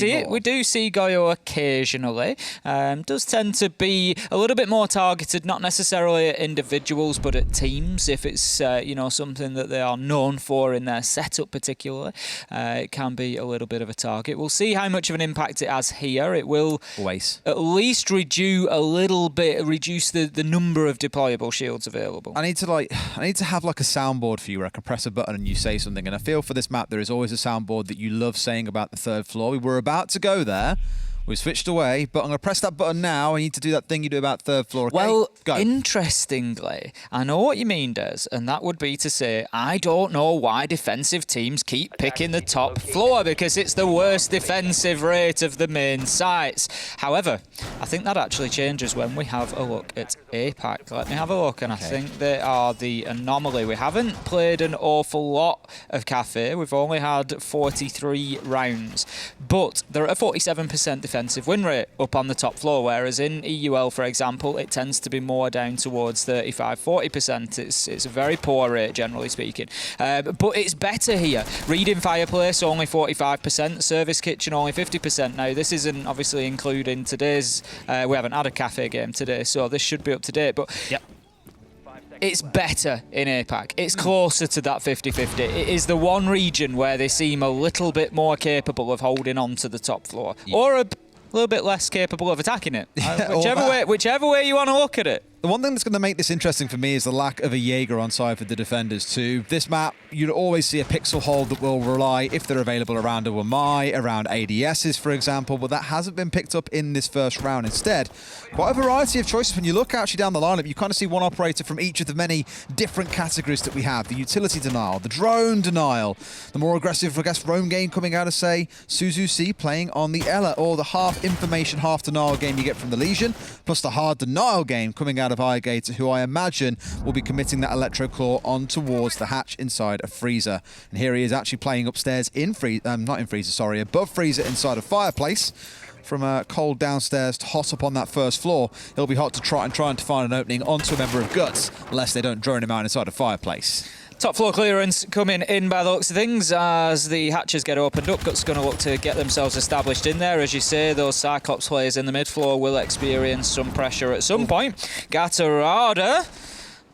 We do see Goyo occasionally. Does tend to be a little bit more targeted, not necessarily at individuals, but at teams. If it's something that they are known for in their setup, particularly, it can be a little bit of a target. We'll see how much of an impact it has here. It will always at least reduce the number of deployable shields available. I need to have like a soundboard for you where I can press a button and you say something. And I feel for this map there is always a soundboard that you love saying about the third floor. We were about to go there. We've switched away, but I'm going to press that button now. I need to do that thing you do about third floor. Okay? Well, go. Interestingly, I know what you mean, Des, and that would be to say, I don't know why defensive teams keep picking the top floor, because it's the worst defensive rate of the main sites. However, I think that actually changes when we have a look at APAC. Let me have a look, and I think they are the anomaly. We haven't played an awful lot of Cafe. We've only had 43 rounds, but they're at a 47% defensive win rate up on the top floor, whereas in EUL, for example, it tends to be more down towards 35-40%. It's a very poor rate, generally speaking. But it's better here. Reading Fireplace, only 45%. Service Kitchen, only 50%. Now, this isn't obviously including today's... we haven't had a Cafe game today, so this should be up to date. But yep. It's better in APAC. It's closer to that 50-50. It is the one region where they seem a little bit more capable of holding on to the top floor. Yeah. Or a little bit less capable of attacking it. Whichever way you want to look at it. The one thing that's going to make this interesting for me is the lack of a Jaeger on side for the defenders too. This map, you'd always see a pixel hold that will rely, if they're available, around a Wamai, around ADSs, for example, but that hasn't been picked up in this first round. Instead, quite a variety of choices. When you look actually down the lineup, you kind of see one operator from each of the many different categories that we have. The utility denial, the drone denial, the more aggressive, I guess, roam game coming out of, say, Suzu C playing on the Ella, or the half information, half denial game you get from the Legion, plus the hard denial game coming out of Gator, who I imagine will be committing that Electro Claw on towards the hatch inside of Freezer. And here he is actually playing upstairs in above Freezer inside of Fireplace. From cold downstairs to hot up on that first floor, he'll be hot to trying to find an opening onto a member of Guts, lest they don't drone him out inside of Fireplace. Top floor clearance coming in by the looks of things as the hatches get opened up. Guts going to look to get themselves established in there. As you say, those Cyclops players in the mid floor will experience some pressure at some point. Gatorada,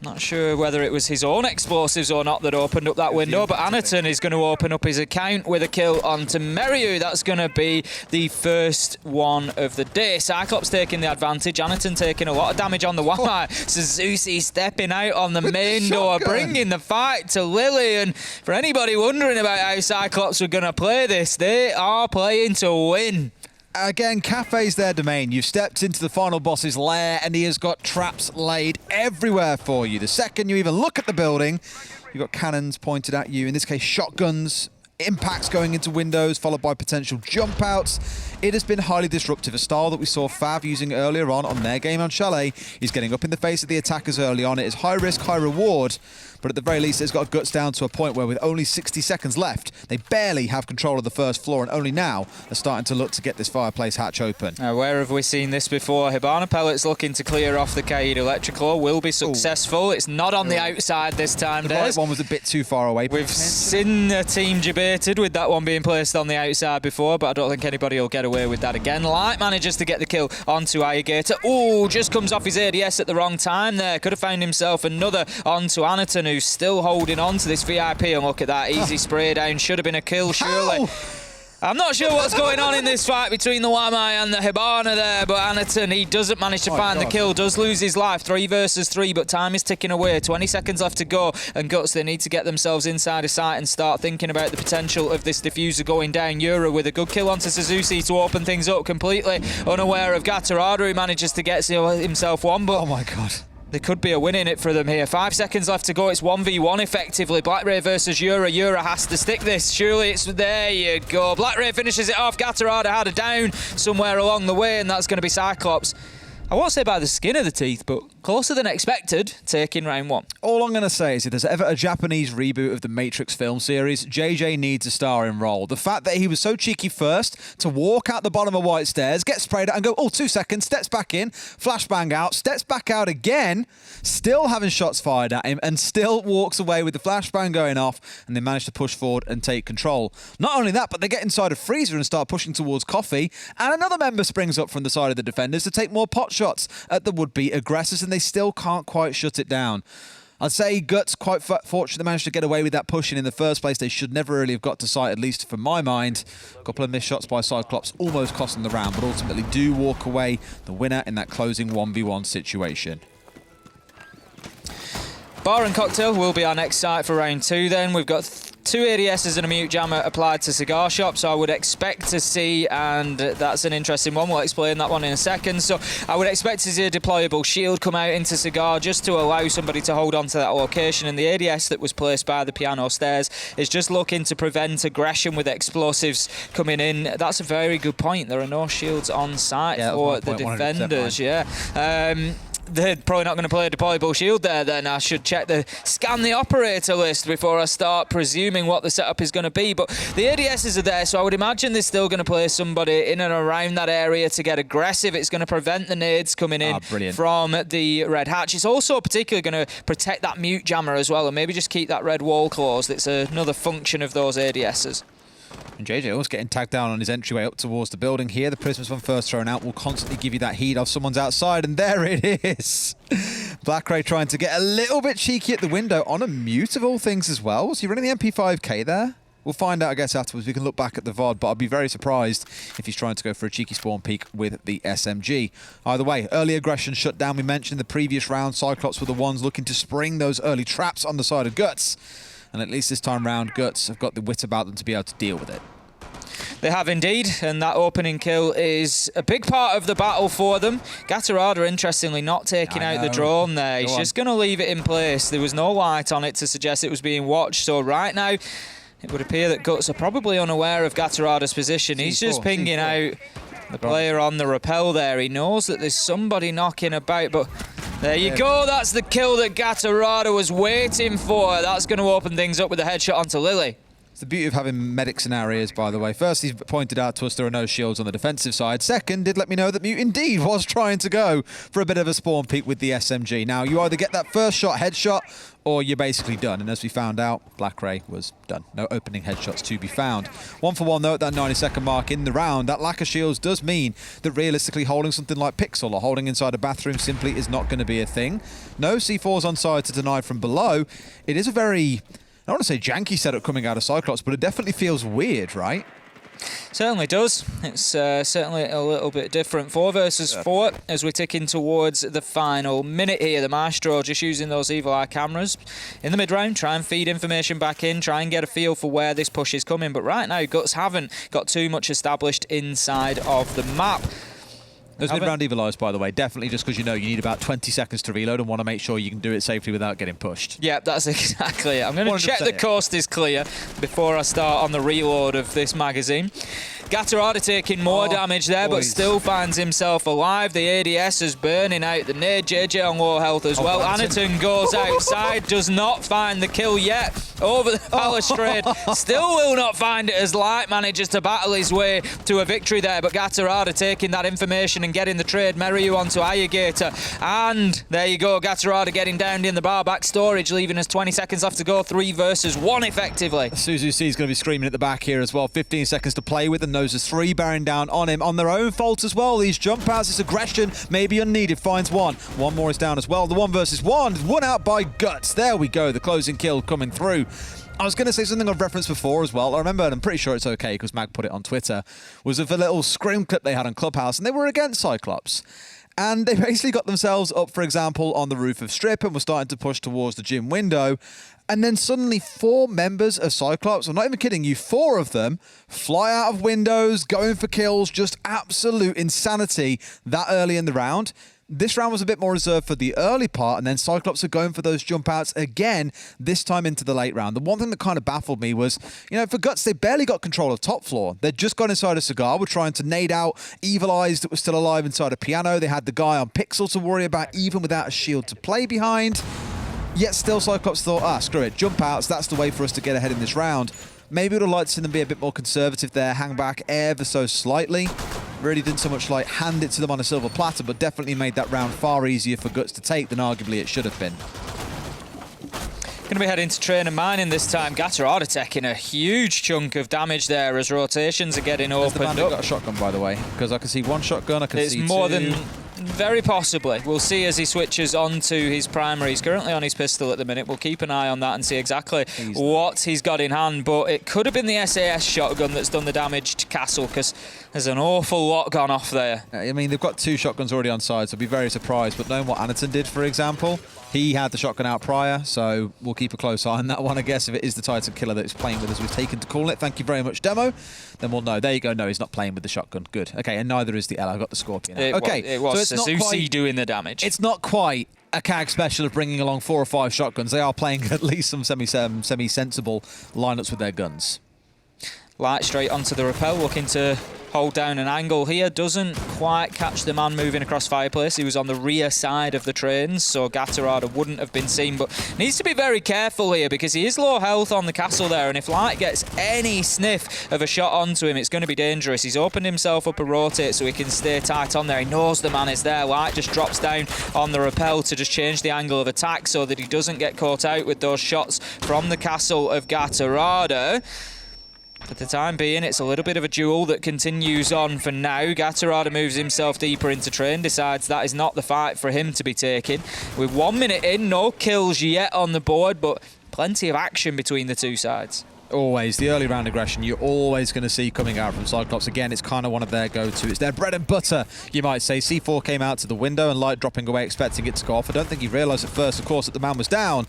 not sure whether it was his own explosives or not that opened up that window, but Anaton is going to open up his account with a kill onto Meryu. That's going to be the first one of the day. Cyclops taking the advantage, Anaton taking a lot of damage on the wire. Suzuki stepping out on the main door, bringing the fight to Lily. And for anybody wondering about how Cyclops were going to play this, they are playing to win. Again, Cafe's their domain. You've stepped into the final boss's lair and he has got traps laid everywhere for you. The second you even look at the building, you've got cannons pointed at you. In this case, shotguns, impacts going into windows, followed by potential jump outs. It has been highly disruptive. A style that we saw Fav using earlier on their game on Chalet. He's getting up in the face of the attackers early on. It is high risk, high reward. But at the very least, it's got Guts down to a point where with only 60 seconds left, they barely have control of the first floor, and only now they're starting to look to get this Fireplace hatch open. Where have we seen this before? Hibana Pellets looking to clear off the Kaid Electrical will be successful. Ooh. It's not on the outside this time, The right one was a bit too far away. We've seen a team debated with that one being placed on the outside before, but I don't think anybody will get away with that again. Light manages to get the kill onto Alligator. Ooh, just comes off his ADS at the wrong time there. Could have found himself another onto Anaton, who's still holding on to this VIP, and look at that easy spray down. Should have been a kill, surely. I'm not sure what's going on in this fight between the Wamai and the Hibana there, but Anaton, he doesn't manage to find the kill, does lose his life. 3 versus 3, but time is ticking away. 20 seconds left to go, and Guts, they need to get themselves inside a sight and start thinking about the potential of this diffuser going down. Yura with a good kill onto Suzuki to open things up, completely unaware of Gatorada, who manages to get himself one, but... Oh my God. There could be a win in it for them here. 5 seconds left to go. It's 1v1 effectively. Black Ray versus Yura. Yura has to stick this. Surely it's... There you go. Black Ray finishes it off. Gatorada had a down somewhere along the way, and that's going to be Cyclops. I won't say by the skin of the teeth, but closer than expected, taking round 1. All I'm going to say is if there's ever a Japanese reboot of the Matrix film series, JJ needs a starring role. The fact that he was so cheeky first to walk out the bottom of White Stairs, get sprayed out and go, 2 seconds, steps back in, flashbang out, steps back out again, still having shots fired at him and still walks away with the flashbang going off, and they manage to push forward and take control. Not only that, but they get inside a freezer and start pushing towards Coffee, and another member springs up from the side of the defenders to take more pot shots at the would-be aggressors, and they still can't quite shut it down. I'd say Guts quite fortunate they managed to get away with that pushing in the first place. They should never really have got to sight, at least from my mind. A couple of missed shots by Cyclops almost costing the round, but ultimately do walk away the winner in that closing 1v1 situation. Bar and Cocktail will be our next site for round 2 then. We've got 2 ADSs and a mute jammer applied to Cigar Shop, so I would expect to see, and that's an interesting one, we'll explain that one in a second, so I would expect to see a deployable shield come out into Cigar just to allow somebody to hold on to that location, and the ADS that was placed by the piano stairs is just looking to prevent aggression with explosives coming in. That's a very good point. There are no shields on site for the defenders. They're probably not going to play a deployable shield there then. I should scan the operator list before I start presuming what the setup is going to be. But the ADSs are there, so I would imagine they're still going to play somebody in and around that area to get aggressive. It's going to prevent the nades coming in from the red hatch. It's also particularly going to protect that mute jammer as well, and maybe just keep that red wall closed. It's another function of those ADSs. And JJ almost getting tagged down on his entryway up towards the building here. The prisms when first thrown out will constantly give you that heat of someone's outside, and there it is. Black Ray trying to get a little bit cheeky at the window on a mute of all things as well. Was he running the MP5K there? We'll find out, I guess, afterwards. We can look back at the VOD, but I'd be very surprised if he's trying to go for a cheeky spawn peek with the SMG. Either way, early aggression shut down. We mentioned in the previous round, Cyclops were the ones looking to spring those early traps on the side of Guts. And at least this time round, Guts have got the wit about them to be able to deal with it. They have indeed, and that opening kill is a big part of the battle for them. Gatarada, interestingly, not taking out the drone there. He's just going to leave it in place. There was no light on it to suggest it was being watched, so right now it would appear that Guts are probably unaware of Gatarada's position. He's just pinging out the player on the rappel there. He knows that there's somebody knocking about, but there you go. That's the kill that Gatarada was waiting for. That's going to open things up with a headshot onto Lily. It's the beauty of having medics in areas, by the way. First, he's pointed out to us there are no shields on the defensive side. Second, did let me know that Mute indeed was trying to go for a bit of a spawn peek with the SMG. Now, you either get that first shot, headshot, or you're basically done. And as we found out, Black Ray was done. No opening headshots to be found. 1 for 1, though, at that 90-second mark in the round. That lack of shields does mean that realistically holding something like Pixel or holding inside a bathroom simply is not going to be a thing. No C4s on side to deny from below. It is a very, I don't want to say janky setup coming out of Cyclops, but it definitely feels weird, right? Certainly does. It's certainly a little bit different. 4 versus 4 as we're ticking towards the final minute here. The Maestro just using those evil eye cameras in the mid-round, try and feed information back in, try and get a feel for where this push is coming. But right now, Guts haven't got too much established inside of the map. Those mid-round evil eyes, by the way, definitely just because you know you need about 20 seconds to reload and want to make sure you can do it safely without getting pushed. Yeah, that's exactly it. I'm going to check the coast is clear before I start on the reload of this magazine. Gatarada taking more damage there, but still finds himself alive. The ADS is burning out the nade. JJ on low health as well. Anaton goes outside, does not find the kill yet. Over the balustrade, still will not find it as Light manages to battle his way to a victory there. But Gatarada taking that information and getting the trade. Meryu onto Ayagator. And there you go, Gatarada getting down in the bar back storage, leaving us 20 seconds left to go. 3 versus 1 effectively. Suzu C is going to be screaming at the back here as well. 15 seconds to play with, and those are 3 bearing down on him on their own fault as well. These jump outs, this aggression maybe unneeded, finds one. One more is down as well. The 1 versus 1, won out by Guts. There we go, the closing kill coming through. I was going to say something I've referenced before as well. I remember, and I'm pretty sure it's okay because Mag put it on Twitter, was of a little scrim clip they had on Clubhouse, and they were against Cyclops. And they basically got themselves up, for example, on the roof of Strip and were starting to push towards the gym window. And then suddenly 4 members of Cyclops, I'm not even kidding you, 4 of them fly out of windows, going for kills, just absolute insanity that early in the round. This round was a bit more reserved for the early part, and then Cyclops are going for those jump outs again, this time into the late round. The one thing that kind of baffled me was, you know, for Guts, they barely got control of top floor. They'd just got inside a Cigar, were trying to nade out Evil Eyes that was still alive inside a Piano. They had the guy on Pixel to worry about, even without a shield to play behind. Yet still Cyclops thought, screw it, jump outs, that's the way for us to get ahead in this round. Maybe would have liked to see them be a bit more conservative there, hang back ever so slightly. Really didn't so much like hand it to them on a silver platter, but definitely made that round far easier for Guts to take than arguably it should have been. Going to be heading to train and mining this time. Gatterada taking a huge chunk of damage there as rotations are getting opened up. Got a shotgun, by the way, because I can see one shotgun, I can see two. It's more than... Very possibly. We'll see as he switches on to his primary. He's currently on his pistol at the minute. We'll keep an eye on that and see exactly what he's got in hand. But it could have been the SAS shotgun that's done the damage to Castle, because there's an awful lot gone off there. I mean, they've got 2 shotguns already on side, so I'd be very surprised. But knowing what Anaton did, for example, he had the shotgun out prior, so we'll keep a close eye on that one, I guess, if it is the Titan killer that is playing with us. We've taken to call it. Thank you very much, Demo. Then we'll know. There you go. No, he's not playing with the shotgun. Good. Okay, and neither is the L. I got the Scorpion out. It was so Suzuki doing the damage. It's not quite a CAG special of bringing along 4 or 5 shotguns. They are playing at least some semi-sensible lineups with their guns. Light straight onto the rappel, looking to hold down an angle here. Doesn't quite catch the man moving across Fireplace. He was on the rear side of the trains, so Gatterada wouldn't have been seen, but needs to be very careful here because he is low health on the castle there, and if Light gets any sniff of a shot onto him, it's going to be dangerous. He's opened himself up a rotate so he can stay tight on there. He knows the man is there. Light just drops down on the rappel to just change the angle of attack so that he doesn't get caught out with those shots from the castle of Gatterada. For the time being, it's a little bit of a duel that continues on for now. Gatterada moves himself deeper into train, decides that is not the fight for him to be taking. With 1 minute in, no kills yet on the board, but plenty of action between the two sides. Always, the early round aggression you're always going to see coming out from Cyclops. Again, it's kind of one of their go-to. It's their bread and butter, you might say. C4 came out to the window and Light dropping away, expecting it to go off. I don't think he realised at first, of course, that the man was down.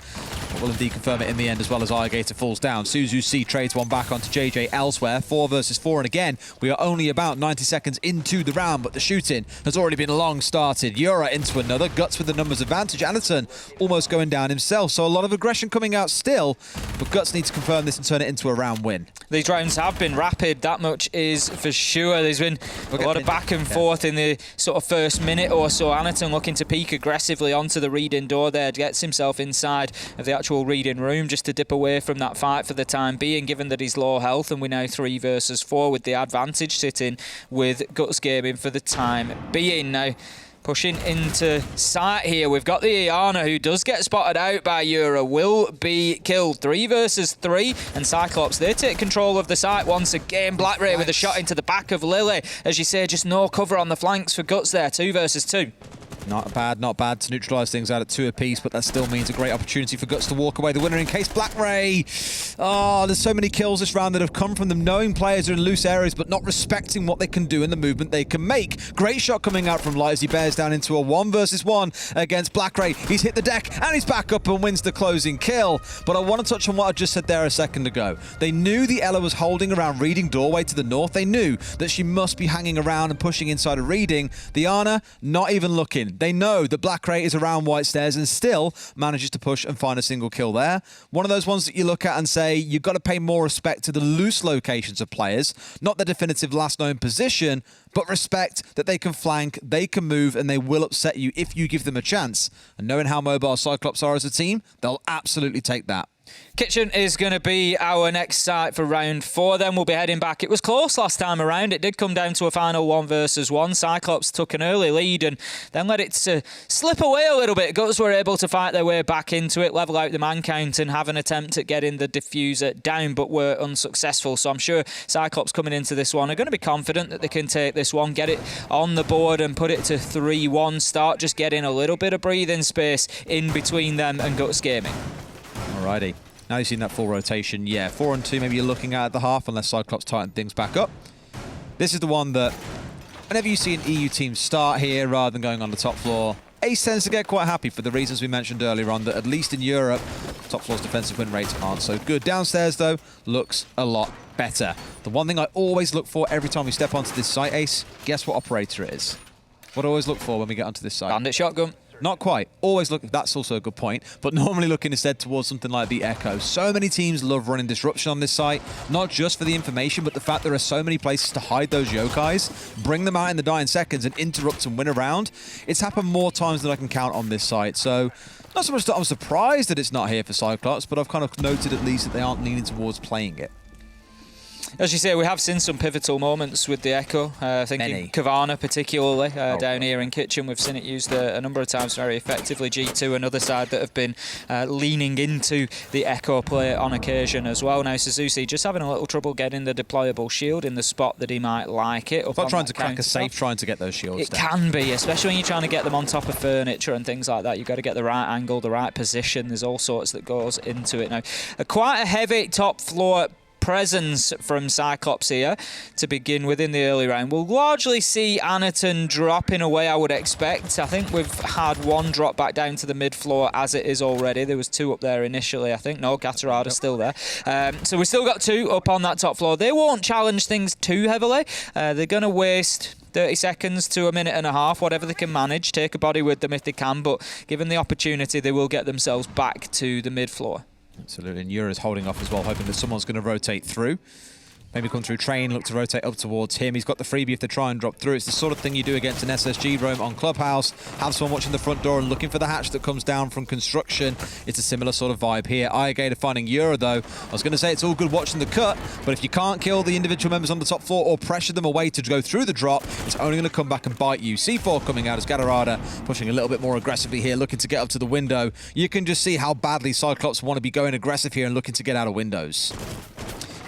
But we'll indeed confirm it in the end as well as Irrigator falls down. Suzu C trades one back onto JJ elsewhere. 4 versus 4, and again, we are only about 90 seconds into the round, but the shooting has already been long started. Yura into another. Guts with the numbers advantage. Anderson almost going down himself. So a lot of aggression coming out still, but Guts needs to confirm this and turn it into a round win. These rounds have been rapid, that much is for sure. There's been a lot of back and forth in the sort of first minute or so. Anaton looking to peek aggressively onto the reading door there, gets himself inside of the actual reading room just to dip away from that fight for the time being, given that he's low health, and we're now 3 versus 4 with the advantage sitting with Guts Gaming for the time being. Now, pushing into sight here, we've got the Iana, who does get spotted out by Yura, will be killed. 3 versus 3, and Cyclops, they take control of the site once again. Black Ray with a shot into the back of Lily. As you say, just no cover on the flanks for Guts there. 2 versus 2. Not bad to neutralise things out at 2 apiece, but that still means a great opportunity for Guts to walk away the winner in case Black Ray. Oh, there's so many kills this round that have come from them knowing players are in loose areas but not respecting what they can do and the movement they can make. Great shot coming out from Light as he bears down into a 1 versus 1 against Black Ray. He's hit the deck and he's back up and wins the closing kill. But I want to touch on what I just said there a second ago. They knew the Ella was holding around Reading doorway to the north. They knew that she must be hanging around and pushing inside of Reading. The Ana, not even looking. They know that Black Ray is around White Stairs and still manages to push and find a single kill there. One of those ones that you look at and say, you've got to pay more respect to the loose locations of players, not the definitive last known position, but respect that they can flank, they can move, and they will upset you if you give them a chance. And knowing how mobile Cyclops are as a team, they'll absolutely take that. Kitchen is going to be our next site for round 4. Then we'll be heading back. It was close last time around. It did come down to a final 1 versus 1. Cyclops took an early lead and then let it slip away a little bit. Guts were able to fight their way back into it, level out the man count and have an attempt at getting the diffuser down, but were unsuccessful. So I'm sure Cyclops coming into this one are going to be confident that they can take this one, get it on the board and put it to 3-1. Start just getting a little bit of breathing space in between them and Guts Gaming. Alrighty. Now you've seen that full rotation. Yeah, 4 and 2 maybe you're looking at the half unless Cyclops tighten things back up. This is the one that whenever you see an EU team start here rather than going on the top floor, Ace tends to get quite happy for the reasons we mentioned earlier on, that at least in Europe, top floor's defensive win rates aren't so good. Downstairs, though, looks a lot better. The one thing I always look for every time we step onto this site, Ace, guess what operator it is? What I always look for when we get onto this site. Bandit shotgun. Not quite. Always look, that's also a good point, but normally looking instead towards something like the Echo. So many teams love running disruption on this site, not just for the information, but the fact there are so many places to hide those yokais, bring them out in the dying seconds and interrupt and win a round. It's happened more times than I can count on this site, so not so much that I'm surprised that it's not here for Cyclops, but I've kind of noted at least that they aren't leaning towards playing it. As you say, we have seen some pivotal moments with the Echo. Thinking Kavana particularly down here in Kitchen. We've seen it used a number of times very effectively. G2, another side that have been leaning into the Echo play on occasion as well. Now Suzuki just having a little trouble getting the deployable shield in the spot that he might like it. It's not trying to crack a safe, trying to get those shields down. It can be, especially when you're trying to get them on top of furniture and things like that. You've got to get the right angle, the right position. There's all sorts that goes into it. Now, quite a heavy top floor presence from Cyclops here to begin with in the early round. We'll largely see Anaton dropping away, I would expect. I think we've had one drop back down to the mid floor as it is already. There was two up there initially, I think. No, Gatorada's still there. So we've still got two up on that top floor. They won't challenge things too heavily. They're going to waste 30 seconds to a minute and a half, whatever they can manage. Take a body with them if they can, but given the opportunity, they will get themselves back to the mid floor. Absolutely, and Yura's holding off as well, hoping that someone's going to rotate through. Maybe come through Train, look to rotate up towards him. He's got the freebie if they try and drop through. It's the sort of thing you do against an SSG roam on Clubhouse. Have someone watching the front door and looking for the hatch that comes down from construction. It's a similar sort of vibe here. Gator finding Yura though. I was going to say it's all good watching the cut, but if you can't kill the individual members on the top floor or pressure them away to go through the drop, it's only going to come back and bite you. C4 coming out as Gatorada pushing a little bit more aggressively here, looking to get up to the window. You can just see how badly Cyclops want to be going aggressive here and looking to get out of windows.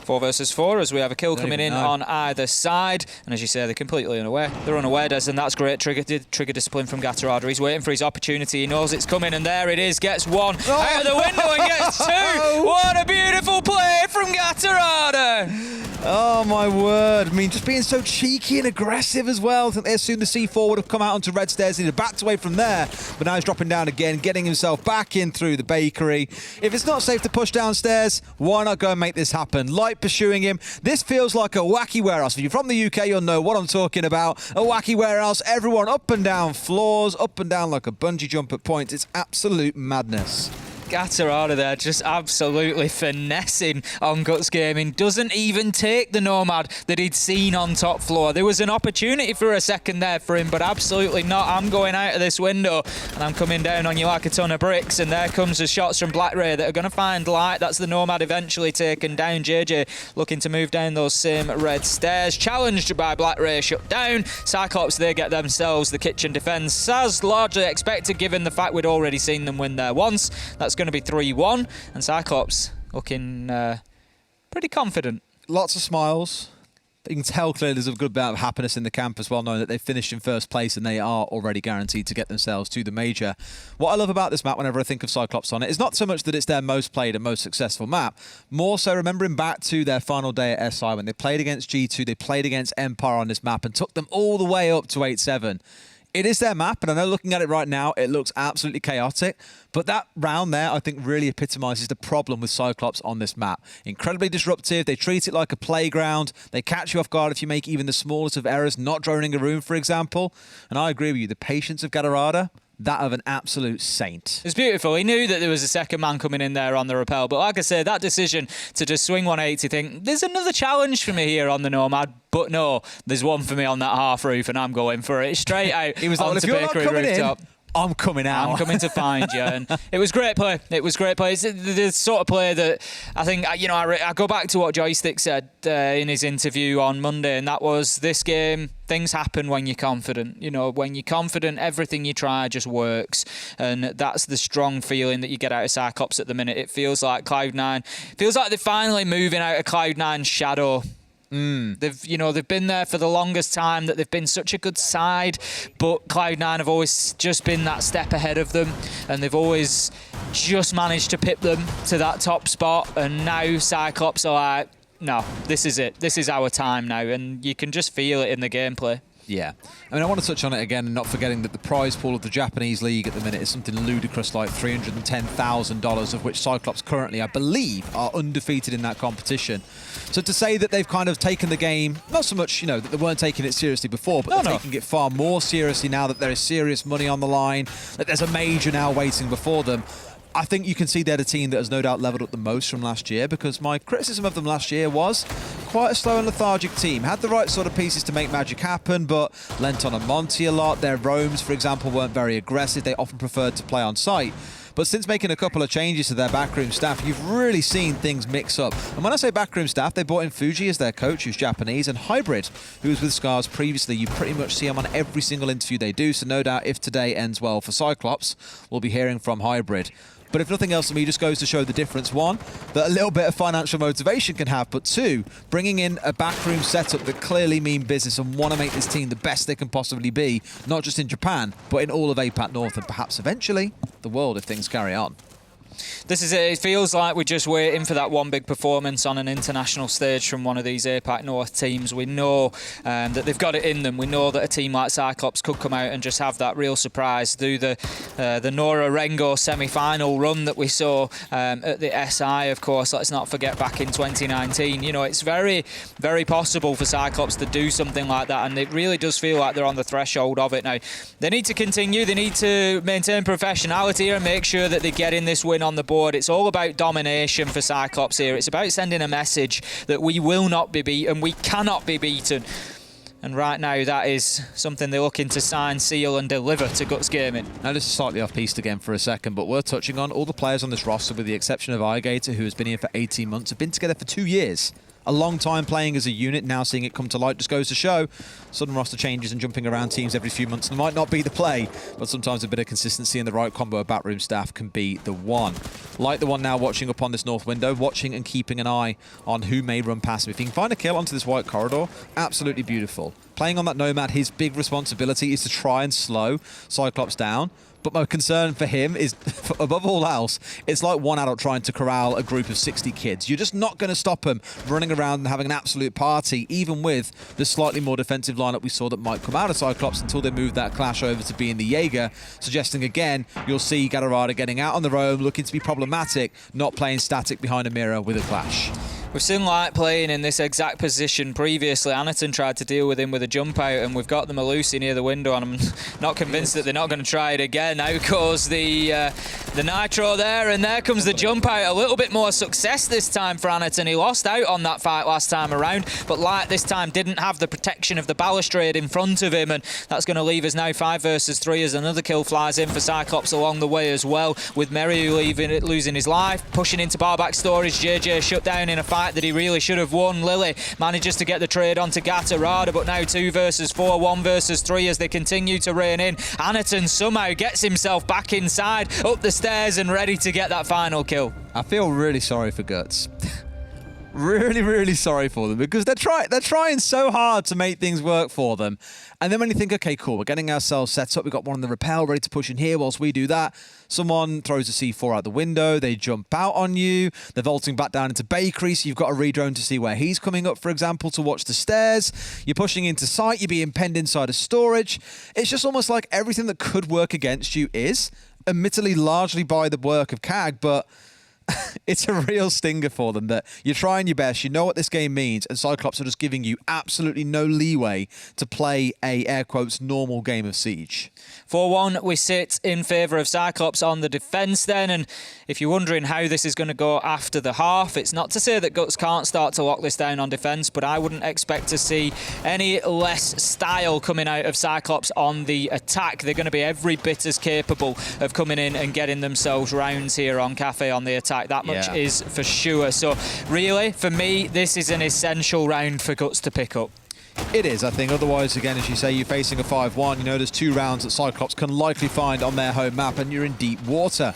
4 versus 4 as we have a kill coming in on either side. And as you say, they're completely unaware. They're unaware, Des, and that's great. Trigger discipline from Gatorada. He's waiting for his opportunity. He knows it's coming, and there it is. Gets one out of the window and gets two. What a beautiful play from Gatorada. Oh, my word. I mean, just being so cheeky and aggressive as well. I think they assumed the C4 would have come out onto red stairs. He'd have backed away from there, but now he's dropping down again, getting himself back in through the bakery. If it's not safe to push downstairs, why not go and make this happen? Light pursuing him. This feels like a wacky warehouse. If you're from the UK, you'll know what I'm talking about. A wacky warehouse. Everyone up and down floors, up and down like a bungee jump at points. It's absolute madness. Gatorada there just absolutely finessing on Guts Gaming. Doesn't even take the Nomad that he'd seen on top floor. There was an opportunity for a second there for him, but absolutely not. I'm going out of this window and I'm coming down on you like a ton of bricks. And there comes the shots from Black Ray that are going to find Light. That's the Nomad eventually taken down. JJ looking to move down those same red stairs. Challenged by Black Ray, shut down. Cyclops, they get themselves the kitchen defense as largely expected, given the fact we'd already seen them win there once. That's going to be 3-1, and Cyclops looking pretty confident. Lots of smiles. You can tell clearly there's a good amount of happiness in the camp as well, knowing that they've finished in first place and they are already guaranteed to get themselves to the major. What I love about this map whenever I think of Cyclops on it is not so much that it's their most played and most successful map, more so remembering back to their final day at SI when they played against G2, they played against Empire on this map and took them all the way up to 8-7. It is their map, and I know looking at it right now, it looks absolutely chaotic, but that round there, I think, really epitomises the problem with Cyclops on this map. Incredibly disruptive, they treat it like a playground, they catch you off guard if you make even the smallest of errors, not droning a room, for example. And I agree with you, the patience of Gatorada, that of an absolute saint. It's beautiful. He knew that there was a second man coming in there on the rappel, but like I said, that decision to just swing 180, think, there's another challenge for me here on the Nomad, but no, there's one for me on that half roof, and I'm going for it straight out. He was like, if you're not coming rooftop. I'm coming out. I'm coming to find you. And it was great play. It was great play. It's the sort of play that I think, you know, I go back to what Joystick said in his interview on Monday, and that was, this game, things happen when you're confident. You know, when you're confident, everything you try just works. And that's the strong feeling that you get out of Cyclops at the minute. It feels like Cloud9, feels like they're finally moving out of Cloud9's shadow. They've been there for the longest time, that they've been such a good side, but Cloud9 have always just been that step ahead of them, and they've always just managed to pip them to that top spot. And now Cyclops are like, no, this is it. This is our time now, and you can just feel it in the gameplay. Yeah. I mean, I want to touch on it again, not forgetting that the prize pool of the Japanese league at the minute is something ludicrous like $310,000, of which Cyclops currently, I believe, are undefeated in that competition. So to say that they've kind of taken the game, not so much, that they weren't taking it seriously before, but they're taking it far more seriously now that there is serious money on the line, that there's a major now waiting before them. I think you can see they're the team that has no doubt leveled up the most from last year, because my criticism of them last year was quite a slow and lethargic team. Had the right sort of pieces to make magic happen, but lent on a Monty a lot. Their roams, for example, weren't very aggressive. They often preferred to play on site. But since making a couple of changes to their backroom staff, you've really seen things mix up. And when I say backroom staff, they brought in Fuji as their coach, who's Japanese, and Hybrid, who was with Scars previously. You pretty much see him on every single interview they do, so no doubt if today ends well for Cyclops, we'll be hearing from Hybrid. But if nothing else, to me, just goes to show the difference. One, that a little bit of financial motivation can have, but two, bringing in a backroom setup that clearly mean business and want to make this team the best they can possibly be, not just in Japan, but in all of APAC North and perhaps eventually the world if things carry on. This is it. It feels like we're just waiting for that one big performance on an international stage from one of these APAC North teams. We know that they've got it in them. We know that a team like Cyclops could come out and just have that real surprise. Do the Nora Rengo semi-final run that we saw at the SI, of course. Let's not forget back in 2019. It's very, very possible for Cyclops to do something like that, and it really does feel like they're on the threshold of it now. They need to continue. They need to maintain professionality here and make sure that they get in this win on the board. It's all about domination for Cyclops here. It's about sending a message that we will not be beaten, we cannot be beaten. And right now, that is something they're looking to sign, seal and deliver to Guts Gaming. Now, this is slightly off-piste again for a second, but we're touching on all the players on this roster, with the exception of iGator, who has been here for 18 months, have been together for 2 years. A long time playing as a unit, now seeing it come to light just goes to show sudden roster changes and jumping around teams every few months might not be the play, but sometimes a bit of consistency and the right combo of backroom staff can be the one. Like the one now watching up on this north window, watching and keeping an eye on who may run past him. If he can find a kill onto this white corridor, absolutely beautiful. Playing on that Nomad, his big responsibility is to try and slow Cyclops down. But my concern for him is, above all else, it's like one adult trying to corral a group of 60 kids. You're just not going to stop them running around and having an absolute party, even with the slightly more defensive lineup we saw that might come out of Cyclops until they move that clash over to being the Jaeger, suggesting again, you'll see Gatorada getting out on the roam, looking to be problematic, not playing static behind a mirror with a clash. We've seen Light playing in this exact position previously. Anaton tried to deal with him with a jump out, and we've got the Malusi near the window, and I'm not convinced that they're not going to try it again. Out goes the Nitro there, and there comes the jump out. A little bit more success this time for Anaton. He lost out on that fight last time around, but Light this time didn't have the protection of the balustrade in front of him, and that's going to leave us now 5 versus 3 as another kill flies in for Cyclops along the way as well, with Meryu losing his life, pushing into barback storage. JJ shut down in a fight that he really should have won. Lily manages to get the trade onto Gatorada, but now 2 versus 4, 1 versus 3 as they continue to rein in. Anaton somehow gets himself back inside, up the stairs and ready to get that final kill. I feel really sorry for Guts. Really, really sorry for them, because they're trying so hard to make things work for them. And then when you think, okay, cool, we're getting ourselves set up, we've got one on the rappel ready to push in here whilst we do that, someone throws a C4 out the window, they jump out on you, they're vaulting back down into bakery, so you've got to redrone to see where he's coming up, for example, to watch the stairs. You're pushing into site, you're being penned inside of storage. It's just almost like everything that could work against you is, admittedly largely by the work of CAG, but it's a real stinger for them that you're trying your best, you know what this game means, and Cyclops are just giving you absolutely no leeway to play a, air quotes, normal game of Siege. 4-1, we sit in favour of Cyclops on the defence then, and if you're wondering how this is going to go after the half, it's not to say that Guts can't start to lock this down on defence, but I wouldn't expect to see any less style coming out of Cyclops on the attack. They're going to be every bit as capable of coming in and getting themselves rounds here on Cafe on the attack. That much is for sure. So really, for me, this is an essential round for Guts to pick up. It is, I think. Otherwise, again, as you say, you're facing a 5-1. You know, there's 2 rounds that Cyclops can likely find on their home map, and you're in deep water.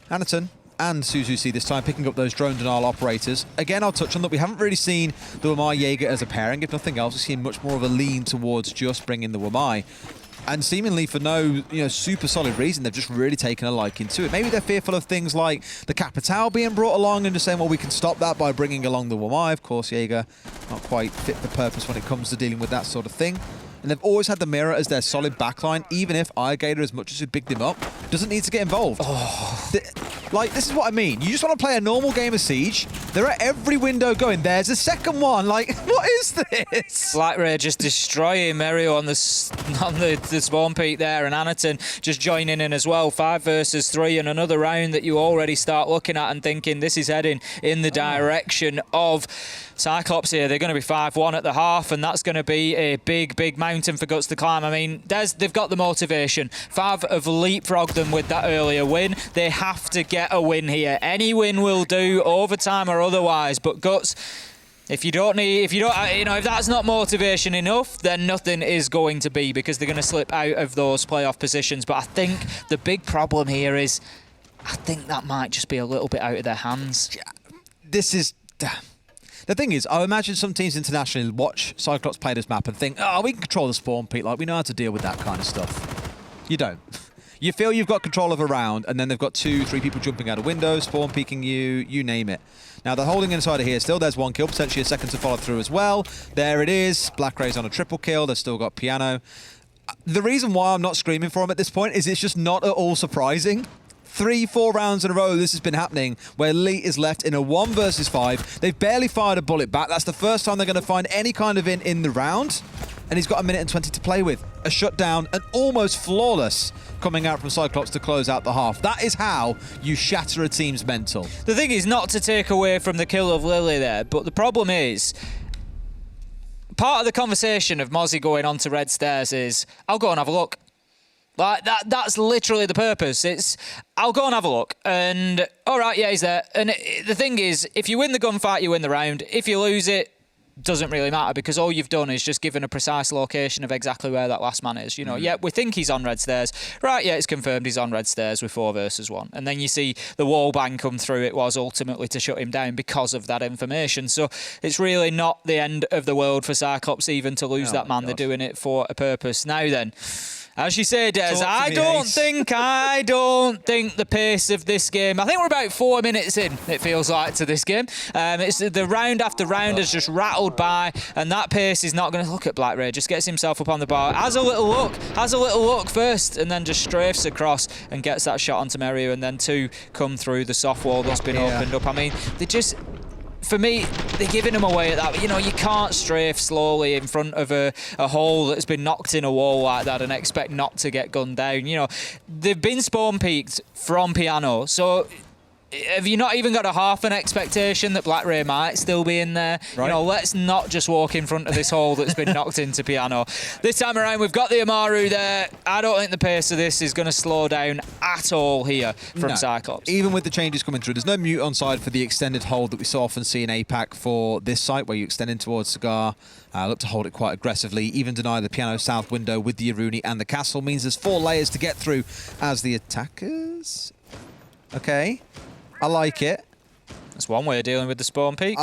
Anaton and Suzuki this time picking up those drone denial operators. Again, I'll touch on that we haven't really seen the Wamai Jaeger as a pairing. If nothing else, we've seen much more of a lean towards just bringing the Wamai. And seemingly for no super solid reason, they've just really taken a liking to it. Maybe they're fearful of things like the Capitao being brought along and just saying, well, we can stop that by bringing along the Wamai. Of course, Jaeger not quite fit for purpose when it comes to dealing with that sort of thing. and they've always had the mirror as their solid backline, even if iGator, as much as we bigged him up, doesn't need to get involved. Like, this is what I mean. You just want to play a normal game of Siege. They're at every window going, there's a second one. Like, what is this? BlackRay just destroying Merio on the spawn peak there, and Anaton just joining in as well. 5 versus 3, and another round that you already start looking at and thinking this is heading in the direction of Cyclops here. They're going to be 5-1 at the half, and that's going to be a big, big mountain for Guts to climb. I mean, they've got the motivation. Fav have leapfrogged them with that earlier win. They have to get a win here. Any win will do, overtime or otherwise. But Guts, if that's not motivation enough, then nothing is going to be, because they're going to slip out of those playoff positions. But I think the big problem here is, I think that might just be a little bit out of their hands. This is... The thing is, I imagine some teams internationally watch Cyclops play this map and think, oh, we can control the spawn peak, like we know how to deal with that kind of stuff. You don't. You feel you've got control of a round, and then they've got 2-3 people jumping out of windows, spawn peeking you name it. Now they're holding inside of here still. There's 1 kill, potentially a second to follow through as well. There it is. BlackRay's on a triple kill. They've still got Piano. The reason why I'm not screaming for him at this point is it's just not at all surprising. 3-4 rounds in a row this has been happening, where Lee is left in a 1 versus 5. They've barely fired a bullet back. That's the first time they're going to find any kind of in the round. And he's got 1 minute and 20 to play with. A shutdown, and almost flawless coming out from Cyclops to close out the half. That is how you shatter a team's mental. The thing is, not to take away from the kill of Lily there, but the problem is, part of the conversation of Mozzie going on to Red Stairs is, I'll go and have a look. Like, that's literally the purpose. It's, I'll go and have a look, and all right, yeah, he's there. And the thing is, if you win the gunfight, you win the round. If you lose it, doesn't really matter, because all you've done is just given a precise location of exactly where that last man is. You know, yeah, we think he's on Red Stairs. Right, yeah, it's confirmed he's on Red Stairs with 4 versus 1. And then you see the wall bang come through. It was ultimately to shut him down because of that information. So it's really not the end of the world for Cyclops even to lose that man. God. They're doing it for a purpose. Now then, as you say, Des, I don't think the pace of this game, I think we're about 4 minutes in, it feels like, to this game. It's the round after round has just rattled by, and that pace is not going to look at BlackRay. Just gets himself up on the bar, has a little look first, and then just strafes across and gets that shot onto Merio, and then 2 come through the soft wall that's been opened up. I mean, they just... For me, they're giving him away at that. You know, you can't strafe slowly in front of a hole that's been knocked in a wall like that and expect not to get gunned down. You know, they've been spawn peaked from Piano, so have you not even got a half an expectation that BlackRay might still be in there? Right. You know, let's not just walk in front of this hole that's been knocked into Piano. This time around, we've got the Amaru there. I don't think the pace of this is going to slow down at all here from Cyclops. Even with the changes coming through, there's no mute on side for the extended hold that we so often see in APAC for this site, where you extend in towards Cigar. Look to hold it quite aggressively, even deny the Piano south window with the Aruni and the castle. Means there's 4 layers to get through as the attackers. Okay. I like it. That's one way of dealing with the spawn peaks.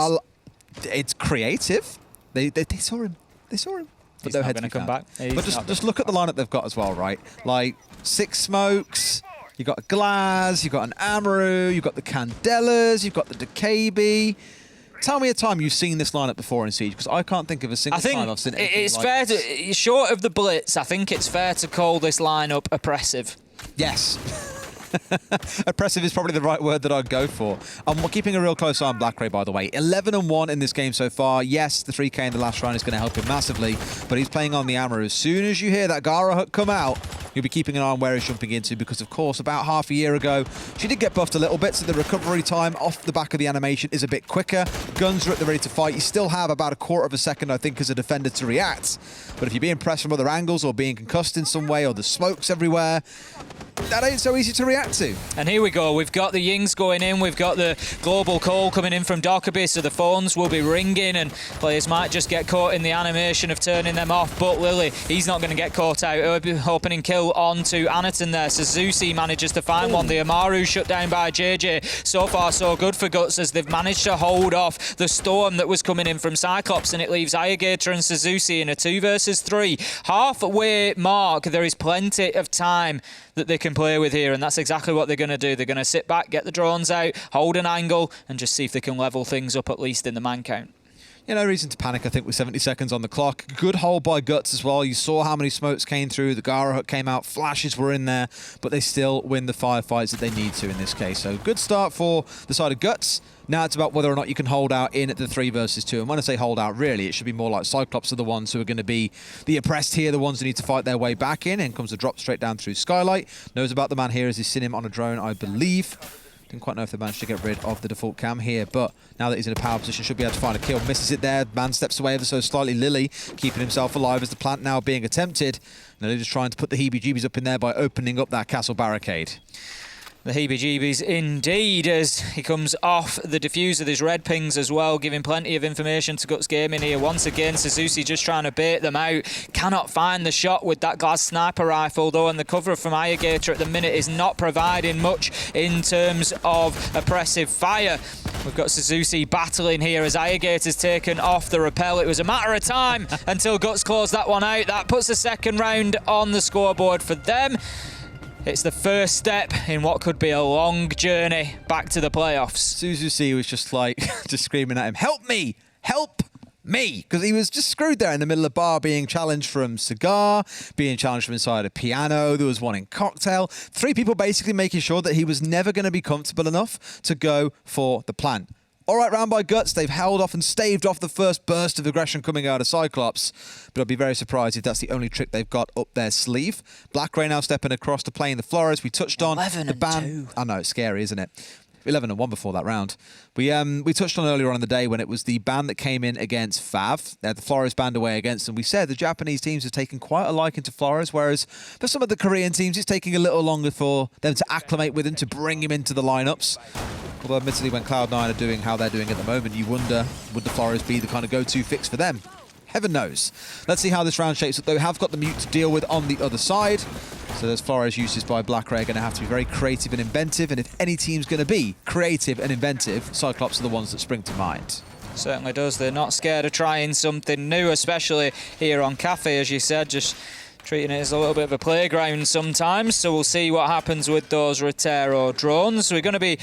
It's creative. They saw him. They saw him. But he's not going to come back. But just look at the lineup they've got as well, right? Like 6 smokes. You've got a Glaz. You've got an Amaru. You've got the Candelas. You've got the Decabi. Tell me a time you've seen this lineup before in Siege, because I can't think of a single time I've seen it. It's fair to, short of the Blitz, I think it's fair to call this lineup oppressive. Yes. Oppressive is probably the right word that I'd go for. We're keeping a real close eye on BlackRay, by the way. 11-1 in this game so far. Yes, the 3K in the last round is going to help him massively, but he's playing on the Amaru. As soon as you hear that Gara hook come out, you'll be keeping an eye on where he's jumping into, because, of course, about half a year ago, she did get buffed a little bit, so the recovery time off the back of the animation is a bit quicker. Guns are at the ready to fight. You still have about a quarter of a second, I think, as a defender to react. But if you're being pressed from other angles or being concussed in some way, or the smokes everywhere, that ain't so easy to react to. And here we go. We've got the Yings going in. We've got the global call coming in from Dockerby, so the phones will be ringing, and players might just get caught in the animation of turning them off. But Lily, he's not going to get caught out. Opening kill on to Anaton there. Suzuki manages to find one. The Amaru shut down by JJ. So far, so good for Guts, as they've managed to hold off the storm that was coming in from Cyclops, and it leaves Ayagator and Suzuki in a 2 versus 3. Halfway mark, there is plenty of time that they can play with here, and that's exactly what they're going to do. They're going to sit back, get the drones out, hold an angle, and just see if they can level things up, at least in the man count. No reason to panic, I think, with 70 seconds on the clock. Good hold by Guts as well. You saw how many smokes came through. The Gara hook came out. Flashes were in there, but they still win the firefights that they need to in this case. So good start for the side of Guts. Now it's about whether or not you can hold out in the 3 versus 2. And when I say hold out, really, it should be more like Cyclops are the ones who are going to be the oppressed here, the ones who need to fight their way back in. And comes the drop straight down through Skylight. Knows about the man here as he's seen him on a drone, I believe. Didn't quite know if they managed to get rid of the default cam here, but now that he's in a power position, should be able to find a kill. Misses it there. Man steps away ever so slightly. Lily keeping himself alive as the plant now being attempted. Lily just trying to put the heebie-jeebies up in there by opening up that castle barricade. The heebie-jeebies indeed, as he comes off the diffuser. There's red pings as well, giving plenty of information to Guts Gaming here. Once again, Suzuki just trying to bait them out. Cannot find the shot with that glass sniper rifle, though, and the cover from Irrigator at the minute is not providing much in terms of oppressive fire. We've got Suzuki battling here as Irrigator's taken off the rappel. It was a matter of time until Guts closed that one out. That puts the second round on the scoreboard for them. It's the first step in what could be a long journey back to the playoffs. Suzuki was just like, just screaming at him, help me, help me. Because he was just screwed there in the middle of the bar, being challenged from Cigar, being challenged from inside a piano. There was one in Cocktail. 3 people basically making sure that he was never going to be comfortable enough to go for the plant. All right, round by Guts. They've held off and staved off the first burst of aggression coming out of Cyclops. But I'd be very surprised if that's the only trick they've got up their sleeve. Black Ray now stepping across to playing the Flores. We touched on the ban. I know, it's scary, isn't it? 11-1 before that round. We touched on earlier on in the day when it was the ban that came in against Fav. They had the Flores banned away against them. We said the Japanese teams have taken quite a liking to Flores, whereas for some of the Korean teams, it's taking a little longer for them to acclimate with him, to bring him into the lineups. Although admittedly, when Cloud9 are doing how they're doing at the moment, you wonder, would the Flores be the kind of go-to fix for them? Heaven knows. Let's see how this round shapes up, though. We have got the mute to deal with on the other side. So those Flores uses by Black Ray are going to have to be very creative and inventive. And if any team's going to be creative and inventive, Cyclops are the ones that spring to mind. Certainly does. They're not scared of trying something new, especially here on Cafe, as you said, just treating it as a little bit of a playground sometimes. So we'll see what happens with those Rotero drones. We're going to be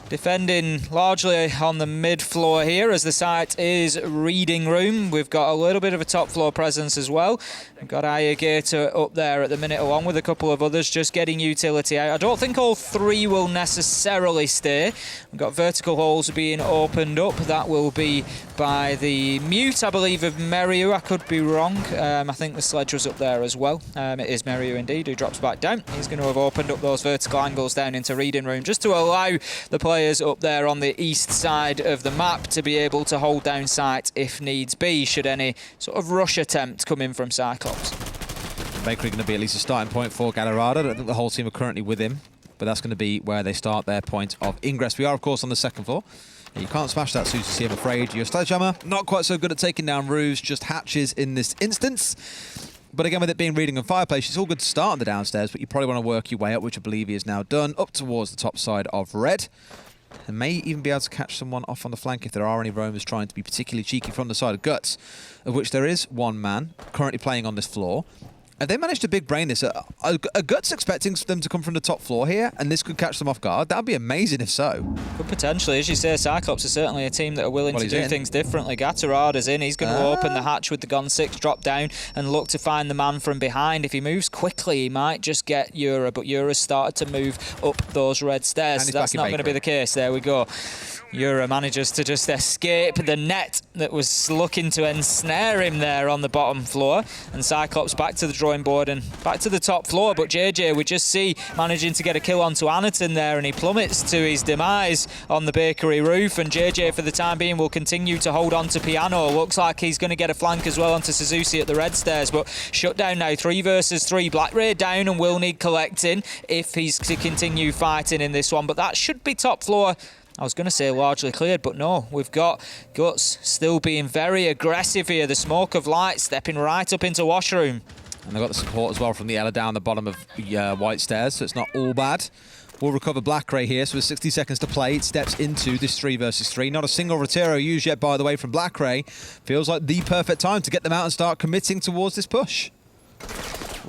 defending largely on the mid-floor here, as the site is reading room. We've got a little bit of a top-floor presence as well. We've got Irrigator up there at the minute, along with a couple of others, just getting utility out. I don't think all 3 will necessarily stay. We've got vertical holes being opened up. That will be by the mute, I believe, of Meriu. I could be wrong. I think the sledge was up there as well. It is Meriu indeed, who drops back down. He's going to have opened up those vertical angles down into reading room, just to allow the players up there on the east side of the map to be able to hold down sight if needs be, should any sort of rush attempt come in from Cyclops. Bakery going to be at least a starting point for Galarada. I don't think the whole team are currently with him, but that's going to be where they start their point of ingress. We are, of course, on the second floor. You can't smash that Suzuki, I'm afraid. Your sledgehammer, not quite so good at taking down roofs, just hatches in this instance. But again, with it being reading and fireplace, it's all good to start on the downstairs, but you probably want to work your way up, which I believe he is now done, up towards the top side of red. And may even be able to catch someone off on the flank if there are any roamers trying to be particularly cheeky from the side of Guts, of which there is one man currently playing on this floor. And they managed to big brain this. Are Guts expecting them to come from the top floor here, and this could catch them off guard? That would be amazing if so. Could potentially. As you say, Cyclops is certainly a team that are willing to do things differently. Gatorada's in. He's going to open the hatch with the Gun 6, drop down, and look to find the man from behind. If he moves quickly, he might just get Yura, but Yura's started to move up those red stairs. So that's not going to be the case. There we go. Yura manages to just escape the net that was looking to ensnare him there on the bottom floor. And Cyclops back to the drawing board and back to the top floor. But JJ, we just see managing to get a kill onto Anaton there, and he plummets to his demise on the bakery roof. And JJ, for the time being, will continue to hold on to Piano. Looks like he's going to get a flank as well onto Suzuki at the red stairs. But shut down now, 3 versus 3. Black Ray down and will need collecting if he's to continue fighting in this one. But that should be top floor. I was going to say largely cleared, but no, we've got Guts still being very aggressive here. The smoke of light stepping right up into washroom. And they've got the support as well from the Ella down the bottom of white stairs, so it's not all bad. We'll recover Black Ray here, so with 60 seconds to play, it steps into this 3 versus 3. Not a single Rotero used yet, by the way, from Black Ray. Feels like the perfect time to get them out and start committing towards this push.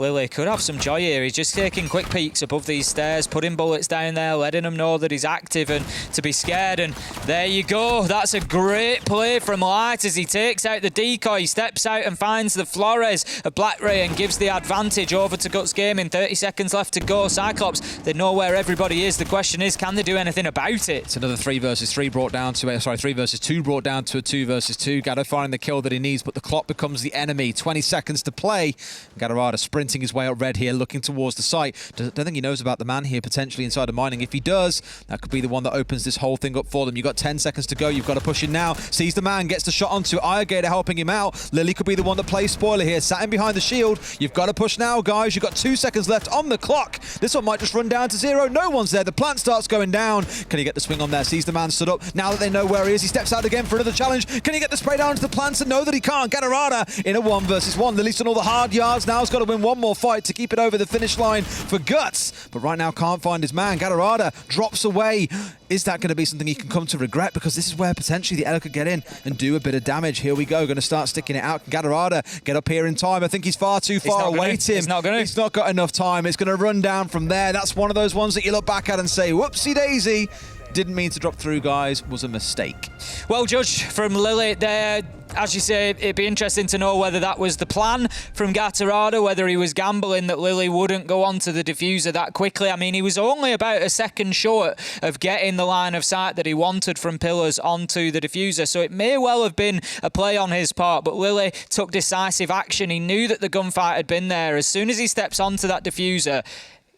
Lily could have some joy here. He's just taking quick peeks above these stairs, putting bullets down there, letting them know that he's active and to be scared. And there you go. That's a great play from Light as he takes out the decoy, steps out and finds the Flores of BlackRay and gives the advantage over to Guts Gaming. 30 seconds left to go. Cyclops, they know where everybody is. The question is, can they do anything about it? It's another 3 versus 3 brought down to a 3 versus 2 brought down to a 2 versus 2. Gatto finding the kill that he needs, but the clock becomes the enemy. 20 seconds to play. Gatto sprinting his way up red here, looking towards the site. Don't think he knows about the man here potentially inside of mining. If he does, that could be the one that opens this whole thing up for them. You've got 10 seconds to go. You've got to push in now. Sees the man, gets the shot onto it. Gator helping him out. Lily could be the one that plays spoiler here. Sat in behind the shield. You've got to push now, guys. You've got 2 seconds left on the clock. This one might just run down to 0. No one's there. The plant starts going down. Can he get the swing on there? Sees the man stood up. Now that they know where he is, he steps out again for another challenge. Can he get the spray down to the plants? And know that he can't. Gatorada in a 1 versus 1. Lily's done all the hard yards. Now he's got to win one more fight to keep it over the finish line for Guts. But right now can't find his man. Gatorada drops away. Is that going to be something he can come to regret? Because this is where potentially the Ella could get in and do a bit of damage. Here we go. Going to start sticking it out. Can Gatorada get up here in time? I think he's far too far away. He's not got enough time. It's going to run down from there. That's one of those ones that you look back at and say, whoopsie daisy. Didn't mean to drop through, guys. Was a mistake. Well judged from Lily there. As you say, it'd be interesting to know whether that was the plan from Gatorada, whether he was gambling that Lily wouldn't go onto the diffuser that quickly. I mean, he was only about a second short of getting the line of sight that he wanted from Pillars onto the diffuser, so it may well have been a play on his part, but Lily took decisive action. He knew that the gunfight had been there. As soon as he steps onto that diffuser,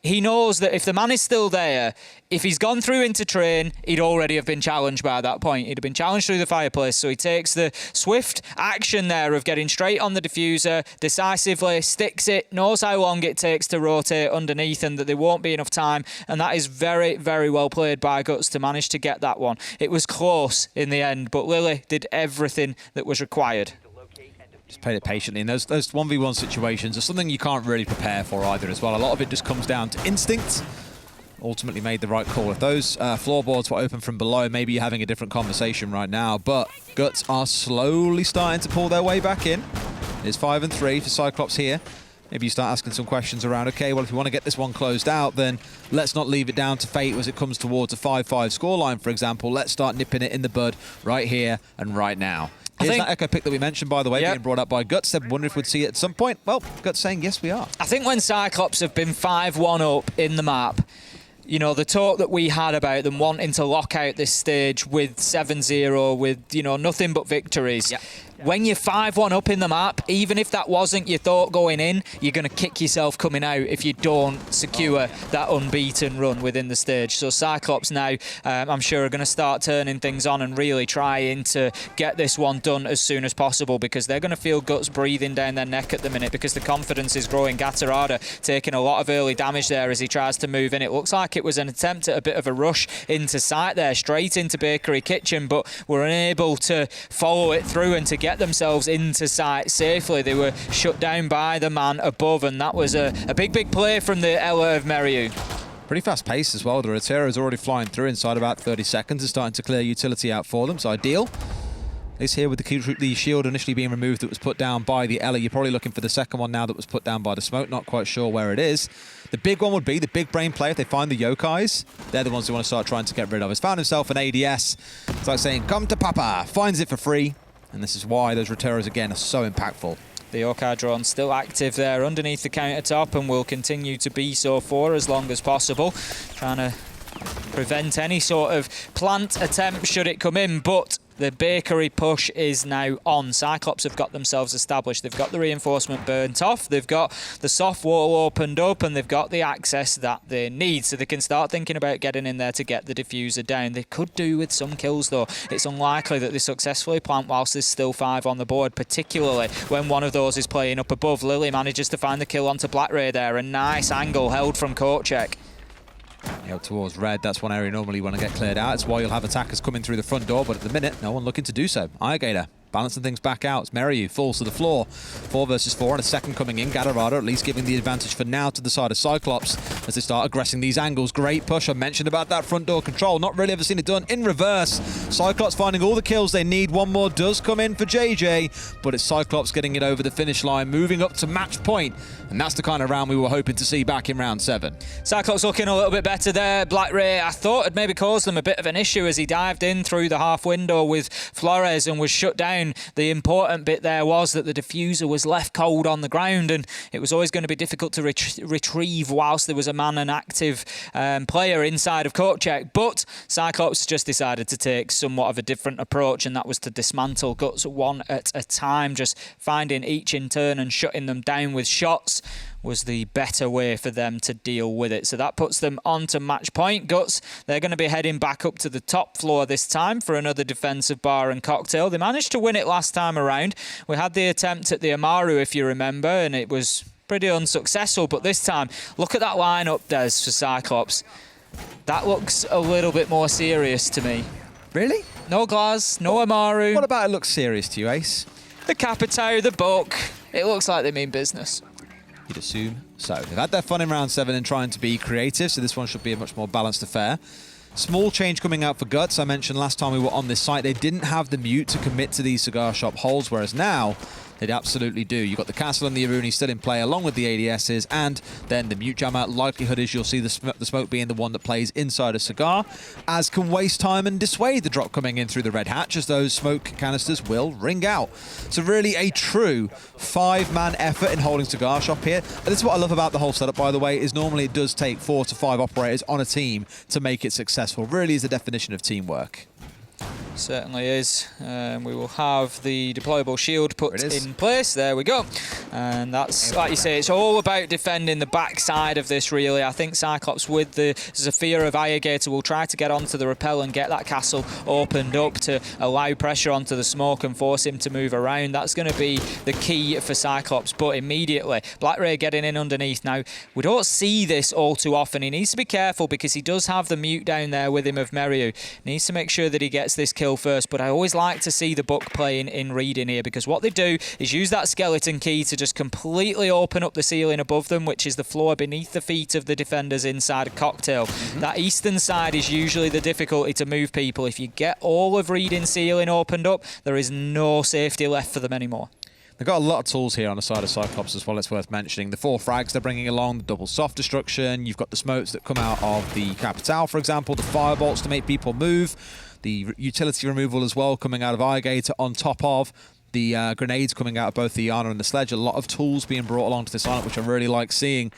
he knows that if the man is still there, if he's gone through into train, he'd already have been challenged by that point. He'd have been challenged through the fireplace. So he takes the swift action there of getting straight on the diffuser, decisively sticks it, knows how long it takes to rotate underneath and that there won't be enough time. And that is very, very well played by Guts to manage to get that one. It was close in the end, but Lily did everything that was required. Just played it patiently. And those 1v1 situations are something you can't really prepare for either as well. A lot of it just comes down to instinct. Ultimately made the right call. If those floorboards were open from below, maybe you're having a different conversation right now. But Guts are slowly starting to pull their way back in. It's 5 and 3 for Cyclops here. Maybe you start asking some questions around, okay, well, if you want to get this one closed out, then let's not leave it down to fate as it comes towards a 5-5 scoreline, for example. Let's start nipping it in the bud right here and right now. Here's that echo pick that we mentioned, by the way, being brought up by Guts. They're wondering if we'd see it at some point. Well, Guts saying, yes, we are. I think when Cyclops have been 5-1 up in the map, you know, the talk that we had about them wanting to lock out this stage with 7-0, with, you know, nothing but victories. When you're 5-1 up in the map, even if that wasn't your thought going in, you're going to kick yourself coming out if you don't secure that unbeaten run within the stage. So Cyclops now, I'm sure, are going to start turning things on and really trying to get this one done as soon as possible, because they're going to feel Guts breathing down their neck at the minute because the confidence is growing. Gatorada taking a lot of early damage there as he tries to move in. It looks like it was an attempt at a bit of a rush into sight there, straight into Bakery Kitchen, but were unable to follow it through and to get themselves into sight safely. They were shut down by the man above, and that was a big play from the Ella of Meriu. Pretty fast pace as well. The Rotero is already flying through inside about 30 seconds. It's starting to clear utility out for them, so ideal. At least here with the shield initially being removed that was put down by the Ella. You're probably looking for the second one now that was put down by the smoke. Not quite sure where it is. The big one would be the big brain play if they find the Yokais. They're the ones who want to start trying to get rid of. He's found himself an ADS. It's like saying, come to Papa. Finds it for free. And this is why those Roteros, again, are so impactful. The Yokai drone still active there underneath the countertop and will continue to be so for as long as possible. Trying to prevent any sort of plant attempt should it come in, but the bakery push is now on. Cyclops have got themselves established. They've got the reinforcement burnt off. They've got the soft wall opened up, and they've got the access that they need, so they can start thinking about getting in there to get the diffuser down. They could do with some kills, though. It's unlikely that they successfully plant whilst there's still 5 on the board, particularly when one of those is playing up above. Lily manages to find the kill onto BlackRay there. A nice angle held from Kochek. Out towards red, that's one area normally you want to get cleared out. It's why you'll have attackers coming through the front door, but at the minute, no one looking to do so. Gator balancing things back out. It's Meriu falls to the floor. 4 versus 4 and a second coming in. Gatorada at least giving the advantage for now to the side of Cyclops. as they start aggressing these angles. Great push. I mentioned about that front door control. Not really ever seen it done in reverse. Cyclops finding all the kills they need. One more does come in for JJ, but it's Cyclops getting it over the finish line, moving up to match point. And that's the kind of round we were hoping to see back in round 7. Cyclops looking a little bit better there. Black Ray, I thought, had maybe caused them a bit of an issue as he dived in through the half window with Flores and was shut down. The important bit there was that the diffuser was left cold on the ground, and it was always going to be difficult to retrieve whilst there was a man and active player inside of CAG. But Cyclops just decided to take somewhat of a different approach, and that was to dismantle Guts one at a time, just finding each in turn and shutting them down with shots was the better way for them to deal with it. So that puts them on to match point. Guts, they're going to be heading back up to the top floor this time for another defensive bar and cocktail. They managed to win it last time around. We had the attempt at the Amaru, if you remember, and it was pretty unsuccessful. But this time, look at that lineup, Des, for Cyclops. That looks a little bit more serious to me. Really? No Glaz, no Amaru. What about it looks serious to you, Ace? The Capitao, the Buck. It looks like they mean business. You'd assume so. They've had their fun in round 7 and trying to be creative, so this one should be a much more balanced affair. Small change coming out for Guts. I mentioned last time we were on this site, they didn't have the mute to commit to these cigar shop holes, whereas now they absolutely do. You've got the Castle and the Aruni still in play along with the ADSs, and then the mute jammer. Likelihood is you'll see the smoke being the one that plays inside a cigar, as can waste time and dissuade the drop coming in through the red hatch, as those smoke canisters will ring out. So really a true 5-man effort in holding cigar shop here. And this is what I love about the whole setup, by the way, is normally it does take 4 to 5 operators on a team to make it successful. Really is the definition of teamwork. Certainly is. We will have the deployable shield put in place. There we go. And that's, like you say, it's all about defending the backside of this, really. I think Cyclops with the Zephyr of Irrigator will try to get onto the rappel and get that castle opened up to allow pressure onto the smoke and force him to move around. That's going to be the key for Cyclops. But immediately, Black Ray getting in underneath. Now, we don't see this all too often. He needs to be careful because he does have the mute down there with him of Meryu. Needs to make sure that he gets this kill first, but I always like to see the Buck playing in reading here, because what they do is use that skeleton key to just completely open up the ceiling above them, which is the floor beneath the feet of the defenders inside a cocktail. That eastern side is usually the difficulty to move people. If you get all of reading ceiling opened up, there is no safety left for them anymore. They've got a lot of tools here on the side of Cyclops as well, it's worth mentioning. The 4 frags they're bringing along, the double soft destruction, you've got the smokes that come out of the Capitao, for example, the firebolts to make people move, the utility removal as well coming out of Irrigator on top of the grenades coming out of both the Iana and the Sledge. A lot of tools being brought along to this lineup, which I really like seeing.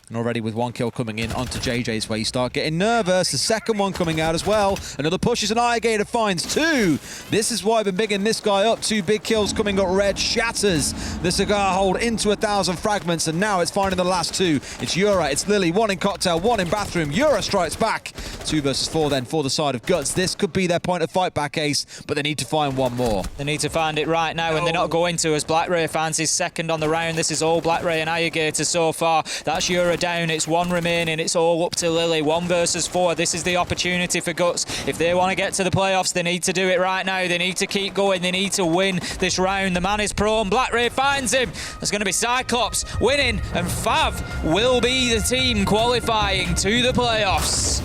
And already with 1 kill coming in onto JJ's where you start getting nervous. The second one coming out as well. Another push as an Irrigator finds 2. This is why I've been bigging this guy up. 2 big kills coming up. Red shatters the cigar hold into 1,000 fragments, and now it's finding the last 2. It's Yura, it's Lily, 1 in cocktail, 1 in bathroom. Yura strikes back. 2 versus 4 then for the side of Guts. This could be their point of fight back, Ace, but they need to find 1 more. They need to find it right now, and they're not going to, as Black Ray finds his second on the round. This is all Black Ray and Irrigator so far. That's Yura down. It's 1 remaining. It's all up to Lily. 1 versus 4. This is the opportunity for Guts. If they want to get to the playoffs, they need to do it right now. They need to keep going. They need to win this round. The man is prone. Black Ray finds him. There's going to be Cyclops winning, and Fav will be the team qualifying to the playoffs.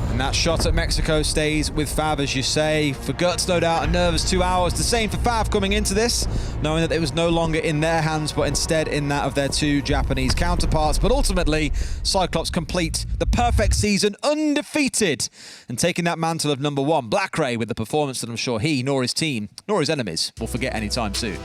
And that shot at Mexico stays with Fav, as you say. For Guts, no doubt, a nervous 2 hours. The same for Fav coming into this, knowing that it was no longer in their hands, but instead in that of their 2 Japanese counterparts. But ultimately, Cyclops complete the perfect season, undefeated, and taking that mantle of #1. Black Ray with the performance that I'm sure he, nor his team, nor his enemies will forget anytime soon.